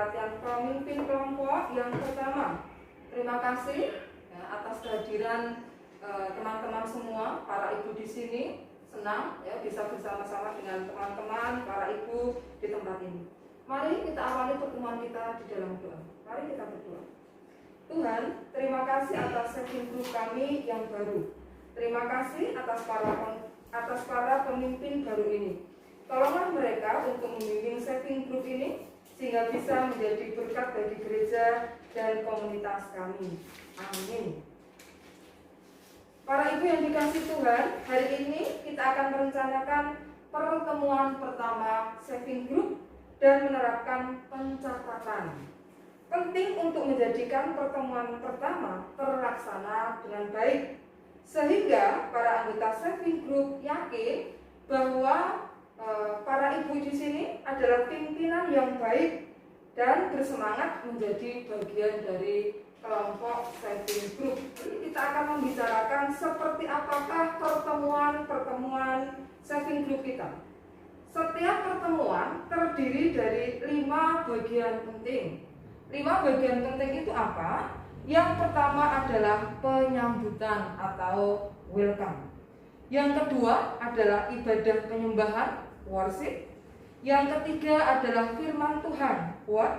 pelatihan pemimpin kelompok yang pertama. Terima kasih ya, atas kehadiran teman-teman semua, para ibu di sini. Senang ya bisa bersama-sama dengan teman-teman, para ibu di tempat ini. Mari kita awali pertemuan kita di dalam doa. Mari kita berdoa. Tuhan, terima kasih atas saving group kami yang baru. Terima kasih atas para pemimpin baru ini. Tolonglah mereka untuk membimbing saving group ini sehingga bisa menjadi berkat bagi gereja dan komunitas kami. Amin. Para ibu yang dikasih Tuhan, hari ini kita akan merencanakan pertemuan pertama saving group dan menerapkan pencatatan. Penting untuk menjadikan pertemuan pertama terlaksana dengan baik, sehingga para anggota saving group yakin bahwa para ibu di sini adalah pimpinan yang baik dan bersemangat menjadi bagian dari kelompok saving group. Jadi kita akan membicarakan seperti apakah pertemuan saving group kita. Setiap pertemuan terdiri dari 5 bagian penting. 5 bagian penting itu apa? Yang pertama adalah penyambutan atau welcome. Yang kedua adalah ibadah penyembahan, worship. Yang ketiga adalah firman Tuhan, word.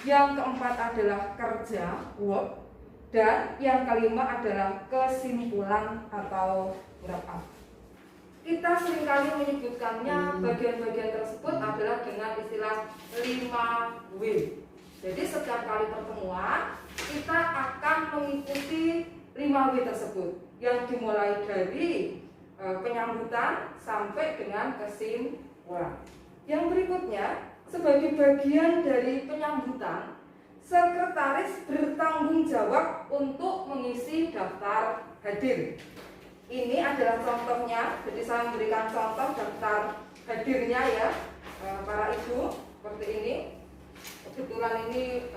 Yang keempat adalah kerja, work. Dan yang kelima adalah kesimpulan atau wrap up. Kita seringkali menyebutkannya bagian-bagian tersebut adalah dengan istilah 5W. Jadi setiap kali pertemuan kita akan mengikuti 5W tersebut yang dimulai dari penyambutan sampai dengan kesimpulan. Yang berikutnya, sebagai bagian dari penyambutan, sekretaris bertanggung jawab untuk mengisi daftar hadir. Ini adalah contohnya, jadi saya memberikan contoh daftar hadirnya ya, para ibu seperti ini. Kebetulan ini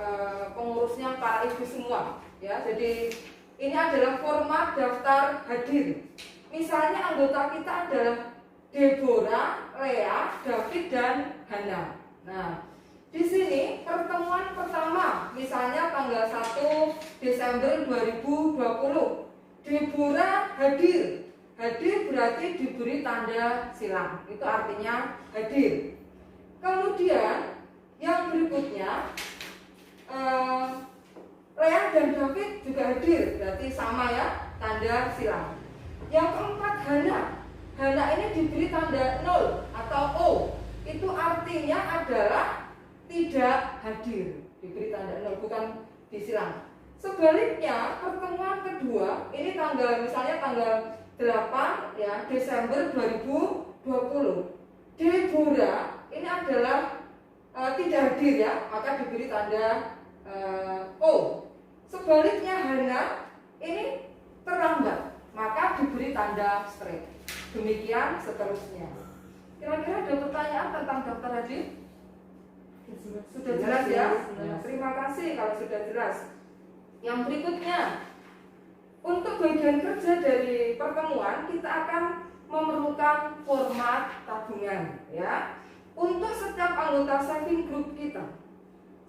pengurusnya para ibu semua ya. Jadi ini adalah format daftar hadir. Misalnya anggota kita adalah Deborah, Lea, David, dan Hana. Nah, di sini pertemuan pertama, misalnya tanggal 1 Desember 2020, Deborah hadir. Hadir berarti diberi tanda silang. Itu artinya hadir. Kemudian yang berikutnya, Lea dan David juga hadir, berarti sama ya, tanda silang. Yang keempat, Hana ini diberi tanda 0 atau O. Itu artinya adalah tidak hadir, diberi tanda 0, bukan disilang. Sebaliknya, pertemuan kedua, ini misalnya tanggal 8 ya, Desember 2020. Deborah ini adalah tidak hadir ya, maka diberi tanda O. Sebaliknya Hana ini terlambat, maka diberi tanda straight. Demikian seterusnya. Kira-kira ada pertanyaan tentang daftar hadir? Sudah jelas ya? Terima kasih kalau sudah jelas. Yang berikutnya, untuk bagian kerja dari pertemuan kita akan memerlukan format tabungan ya. Untuk setiap anggota saving group kita,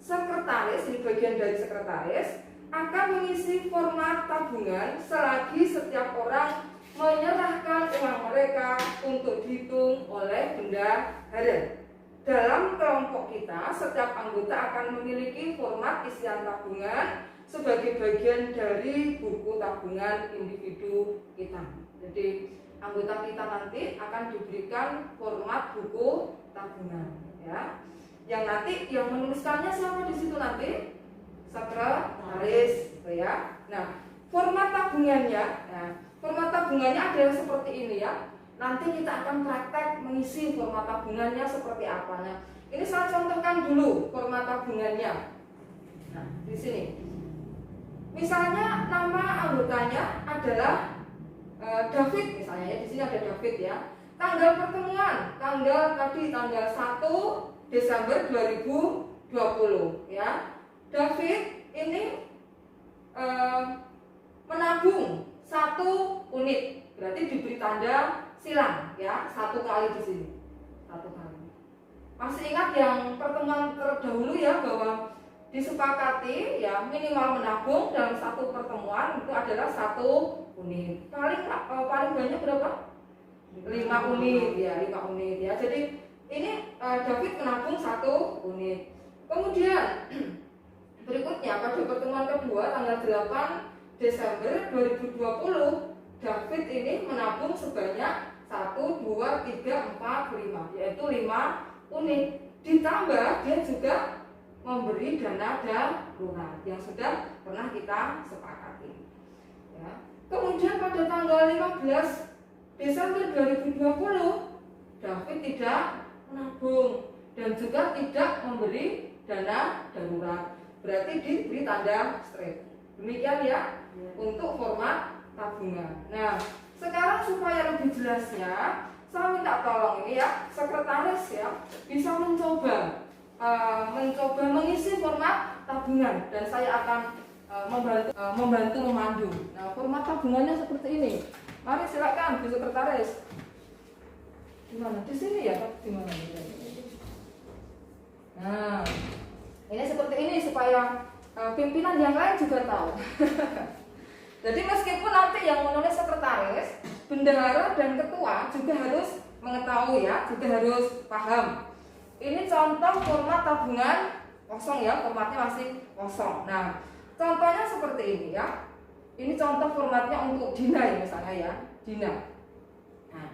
sekretaris, ini bagian dari sekretaris, akan mengisi format tabungan selagi setiap orang menyerahkan uang mereka untuk dihitung oleh bendahara. Dalam kelompok kita, setiap anggota akan memiliki format isian tabungan sebagai bagian dari buku tabungan individu kita. Jadi anggota kita nanti akan diberikan format buku tabungan, ya. Yang nanti yang menuliskannya siapa di situ nanti? Sekretaris, ya. Nah, format tabungannya adalah seperti ini ya. Nanti kita akan praktek mengisi format tabungannya seperti apa. Nah, ini saya contohkan dulu format tabungannya. Nah, di sini. Misalnya nama anggotanya adalah David misalnya ya. Di sini ada David ya. Tanggal pertemuan, tanggal 1 Desember 2020 ya. David ini menabung 1 unit, berarti diberi tanda silang ya, 1 kali di sini, 1 kali. Masih ingat yang pertemuan terdahulu ya, bahwa disepakati ya minimal menabung dalam satu pertemuan itu adalah 1 unit. Paling banyak berapa? 5 unit ya, 5 unit ya. Jadi ini David menabung 1 unit. Kemudian berikutnya pada pertemuan kedua tanggal 8 Desember 2020, David ini menabung sebanyak 1, 2, 3, 4, 5, yaitu 5 unit. Ditambah dia juga memberi dana darurat yang sudah pernah kita sepakati. Ya. Kemudian pada tanggal 15 Desember 2020, David tidak menabung dan juga tidak memberi dana darurat. Berarti diberi tanda strike. Demikian ya untuk format tabungan. Nah, sekarang supaya lebih jelasnya, saya minta tolong ini ya, sekretaris ya, bisa mencoba mengisi format tabungan dan saya akan membantu memandu. Nah, format tabungannya seperti ini. Mari silakan Bu Sekretaris. Di mana? Di sini ya, di mana? Nah, ini seperti ini supaya pimpinan yang lain juga tahu. Jadi meskipun nanti yang menulis sekretaris, bendahara dan ketua juga harus mengetahui ya, juga harus paham. Ini contoh format tabungan kosong ya, formatnya masih kosong. Nah, contohnya seperti ini ya. Ini contoh formatnya untuk Dina ya, misalnya ya, Dina. Nah,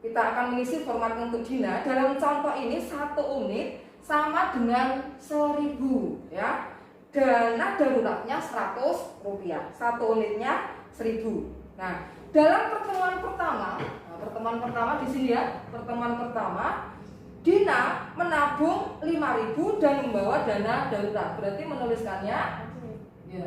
kita akan mengisi format untuk Dina. Dalam contoh ini 1 unit sama dengan 1.000 ya. Dana daruratnya Rp100, 1 unitnya 1.000. Nah, dalam pertemuan pertama di sini ya, pertemuan pertama Dina menabung 5.000 dan membawa dana darurat. Berarti menuliskannya ya,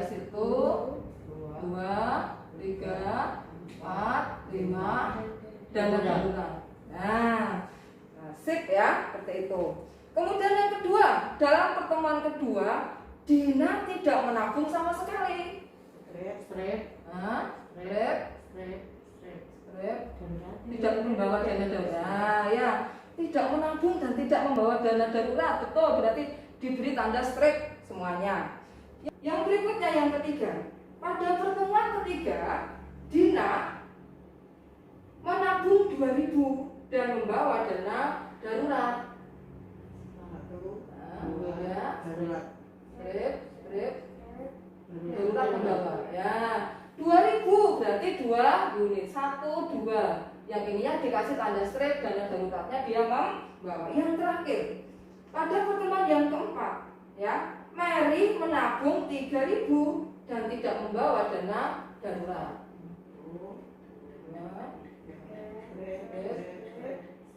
1, 2, 3, 4, 5 dana darurat. Nah, sip ya, seperti itu. Kemudian yang kedua, dalam pertemuan kedua Dina tidak menabung sama sekali. Tidak membawa dana darurat. Nah, ya, tidak menabung dan tidak membawa dana darurat. Betul, berarti diberi tanda strike semuanya. Yang berikutnya yang ketiga, pada pertemuan ketiga Dina menabung 2.000 dan membawa dana darurat. Darurat membawa ya 2.000 berarti 2 unit 1, 2. Yang ininya dikasih tanda strike, dana daruratnya dia membawa. Yang terakhir pada pertemuan yang keempat ya, Mary menabung 3.000 dan tidak membawa dana darurat.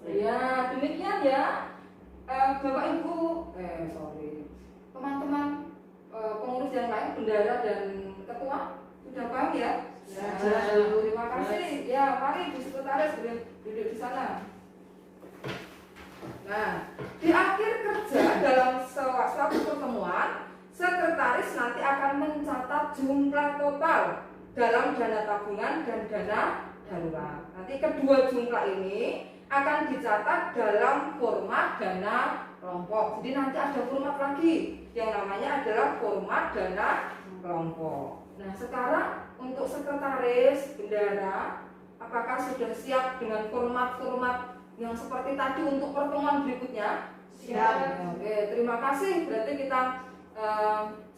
Ya, demikian ya. Bapak Ibu, teman-teman pengurus yang lain, bendahara dan ketua sudah paham ya? Ya, terima kasih. Ya, mari Bu Sekretaris duduk di sana. Nah, di akhir kerja dalam suatu pertemuan, sekretaris nanti akan mencatat jumlah total dalam dana tabungan dan dana darurat. Nanti kedua jumlah ini akan dicatat dalam format dana kelompok. Jadi nanti ada format lagi yang namanya adalah format dana kelompok. Nah, sekarang untuk sekretaris, bendahara, apakah sudah siap dengan format-format yang seperti tadi untuk pertemuan berikutnya? Siap. Oke, terima kasih. Berarti kita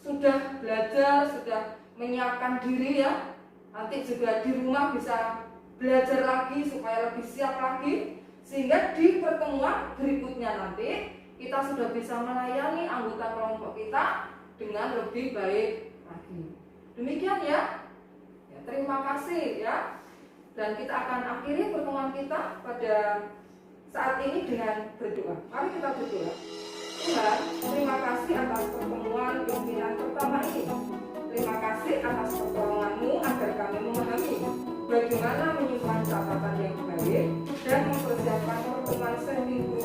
sudah belajar, sudah menyiapkan diri ya. Nanti juga di rumah bisa belajar lagi supaya lebih siap lagi, sehingga di pertemuan berikutnya nanti kita sudah bisa melayani anggota kelompok kita dengan lebih baik lagi. Demikian ya. Terima kasih ya. Dan kita akan akhiri pertemuan kita pada saat ini dengan berdoa. Mari kita berdoa. Tuhan, terima kasih atas pertemuan pimpinan pertama ini. Terima kasih atas pertolongan-Mu agar kami memahami bagaimana menyimpan catatan yang baik dan mempersiapkan pertemuan seminggu